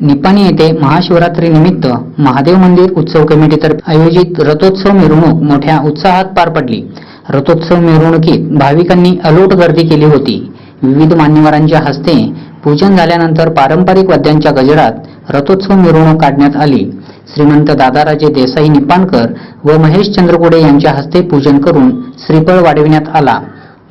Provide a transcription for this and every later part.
निपाणी येथे महाशिवरात्री निमित्त महादेव मंदिर उत्सव कमिटीतर्फे आयोजित रथोत्सव मिरवणूक मोठ्या उत्साहात पार पडली। रथोत्सव मिरवणुकीत भाविकांनी अलोट गर्दी केली होती। विविध मान्यवरांच्या हस्ते पूजन झाल्यानंतर पारंपरिक वाद्यांच्या गजरात रथोत्सव मिरवणूक काढण्यात आली। श्रीमंत दादाराजे देसाई निपाणकर व महेश चंद्रकोडे यांच्या हस्ते पूजन करून श्रीफळ वाढविण्यात आला।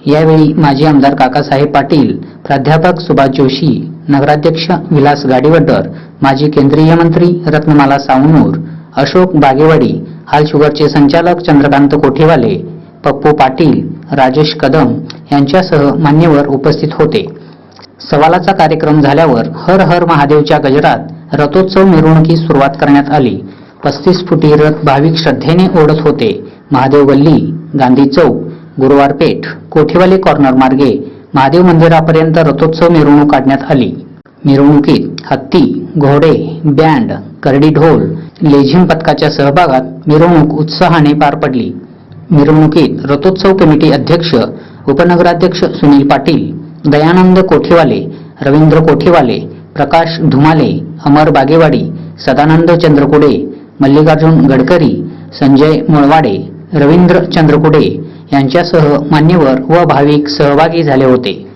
यावेळी माजी आमदार काकासाहेब पाटील, प्राध्यापक सुभाष जोशी, नगराध्यक्ष विलास गाडीवड्डर, माजी केंद्रीय मंत्री रत्नमाला सावनूर, अशोक बागेवाडी, हाल शुगरचे संचालक चंद्रकांत कोठेवाले, पप्पू पाटील, राजेश कदम यांच्यासह मान्यवर उपस्थित होते। सवालाचा कार्यक्रम झाल्यावर हर हर महादेवच्या गजरात रथोत्सव मिरवणुकीस सुरुवात करण्यात आली। 35 फुटी रथ भाविक श्रद्धेने ओढत होते। महादेव गल्ली, गांधी चौक, गुरुवार पेठ, कोठेवाले कॉर्नर मार्गे महादेव मंदिरापर्यंत रथोत्सव मिरवणूक काढण्यात आली। मिरवणुकीत हत्ती, घोडे, बँड, करडी ढोल, लेझिम पथकाच्या सहभागात मिरवणूक उत्साहाने पार पडली। मिरवणुकीत रथोत्सव कमिटी अध्यक्ष, उपनगराध्यक्ष सुनील पाटील, दयानंद कोठेवाले, रवींद्र कोठेवाले, प्रकाश धुमाले, अमर बागेवाडी, सदानंद चंद्रकोडे, मल्लिकार्जुन गडकरी, संजय मुळवाडे, रवींद्र चंद्रकोडे यांच्यासह मान्यवर व भाविक सहभागी झाले होते।